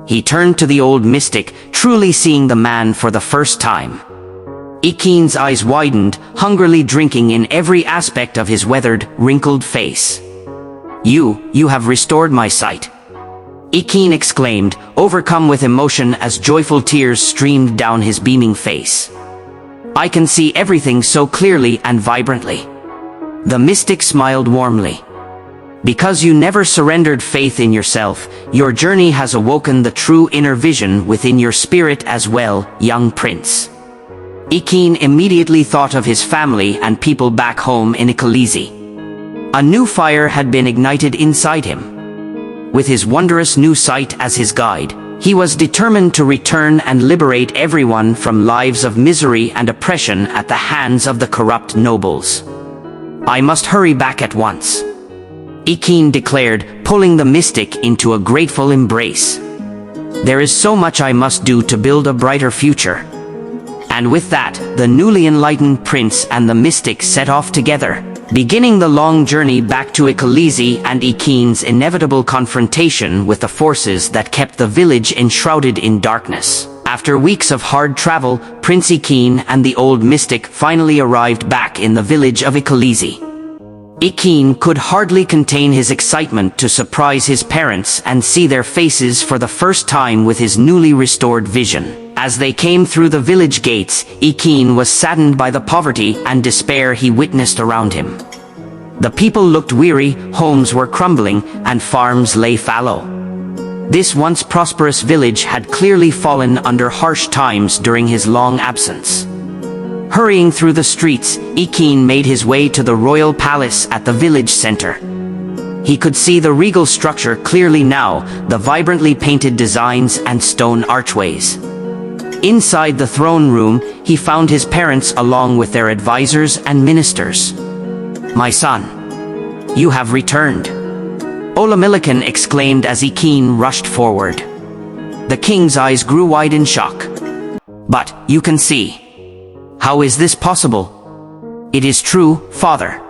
He turned to the old mystic, truly seeing the man for the first time. Ikeen's eyes widened, hungrily drinking in every aspect of his weathered, wrinkled face. You have restored my sight," Ikeen exclaimed, overcome with emotion as joyful tears streamed down his beaming face. "I can see everything so clearly and vibrantly." The mystic smiled warmly. "Because you never surrendered faith in yourself, your journey has awoken the true inner vision within your spirit as well, young prince." Ikeen immediately thought of his family and people back home in Ikalezi. A new fire had been ignited inside him. With his wondrous new sight as his guide, he was determined to return and liberate everyone from lives of misery and oppression at the hands of the corrupt nobles. "I must hurry back at once," Ikeen declared, pulling the mystic into a grateful embrace. "There is so much I must do to build a brighter future." And with that, the newly enlightened prince and the mystic set off together, beginning the long journey back to Ikalezi and Ikeen's inevitable confrontation with the forces that kept the village enshrouded in darkness. After weeks of hard travel, Prince Ikeen and the old mystic finally arrived back in the village of Ikalezi. Ikeen could hardly contain his excitement to surprise his parents and see their faces for the first time with his newly restored vision. As they came through the village gates, Ikeen was saddened by the poverty and despair he witnessed around him. The people looked weary, homes were crumbling, and farms lay fallow. This once prosperous village had clearly fallen under harsh times during his long absence. Hurrying through the streets, Ikeen made his way to the royal palace at the village center. He could see the regal structure clearly now, the vibrantly painted designs and stone archways. Inside the throne room, he found his parents along with their advisors and ministers. "My son, you have returned," Olamilikan exclaimed as Ikeen rushed forward. The king's eyes grew wide in shock. "But, you can see. How is this possible?" "It is true, father,"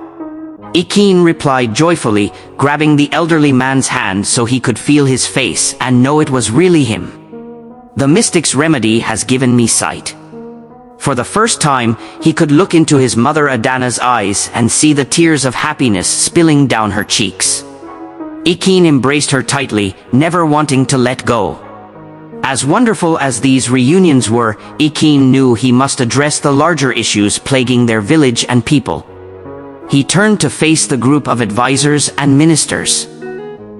Ikeen replied joyfully, grabbing the elderly man's hand so he could feel his face and know it was really him. "The mystic's remedy has given me sight." For the first time, he could look into his mother Adana's eyes and see the tears of happiness spilling down her cheeks. Ikeen embraced her tightly, never wanting to let go. As wonderful as these reunions were, Ikeen knew he must address the larger issues plaguing their village and people. He turned to face the group of advisors and ministers.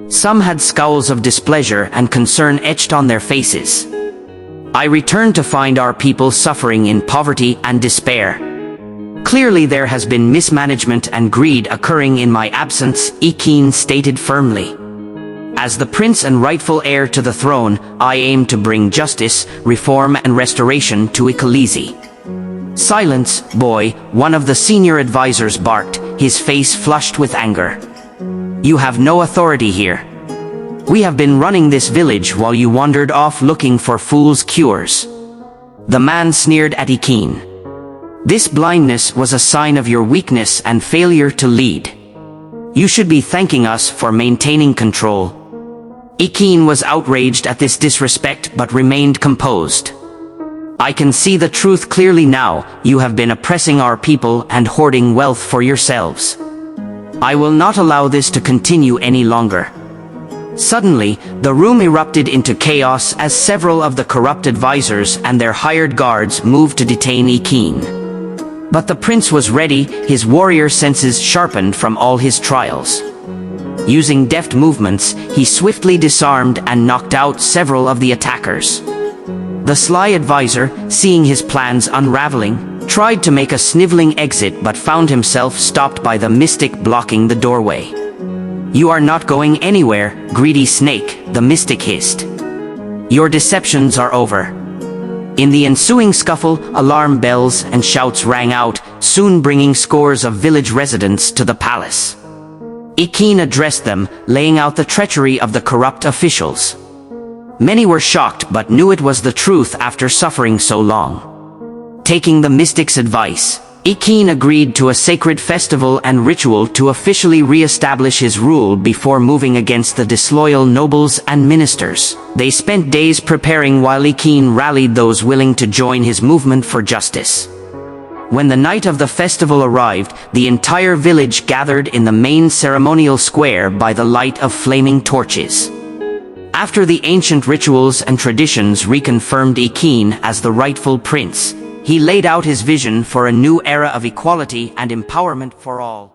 Some had scowls of displeasure and concern etched on their faces. "I returned to find our people suffering in poverty and despair. Clearly there has been mismanagement and greed occurring in my absence," Ikeen stated firmly. "As the prince and rightful heir to the throne, I aim to bring justice, reform and restoration to Ikalezi." "Silence, boy," one of the senior advisors barked, his face flushed with anger. "You have no authority here. We have been running this village while you wandered off looking for fool's cures." The man sneered at Ikeen. "This blindness was a sign of your weakness and failure to lead. You should be thanking us for maintaining control." Ikeen was outraged at this disrespect but remained composed. "I can see the truth clearly now. You have been oppressing our people and hoarding wealth for yourselves. I will not allow this to continue any longer." Suddenly, the room erupted into chaos as several of the corrupt advisors and their hired guards moved to detain Ikeen. But the prince was ready, his warrior senses sharpened from all his trials. Using deft movements, he swiftly disarmed and knocked out several of the attackers. The sly advisor, seeing his plans unraveling, tried to make a sniveling exit but found himself stopped by the mystic blocking the doorway. "You are not going anywhere, greedy snake," the mystic hissed. "Your deceptions are over." In the ensuing scuffle, alarm bells and shouts rang out, soon bringing scores of village residents to the palace. Ikeen addressed them, laying out the treachery of the corrupt officials. Many were shocked but knew it was the truth after suffering so long. Taking the mystic's advice, Ikin agreed to a sacred festival and ritual to officially re-establish his rule before moving against the disloyal nobles and ministers. They spent days preparing while Ikin rallied those willing to join his movement for justice. When the night of the festival arrived, the entire village gathered in the main ceremonial square by the light of flaming torches. After the ancient rituals and traditions reconfirmed Ikin as the rightful prince, he laid out his vision for a new era of equality and empowerment for all.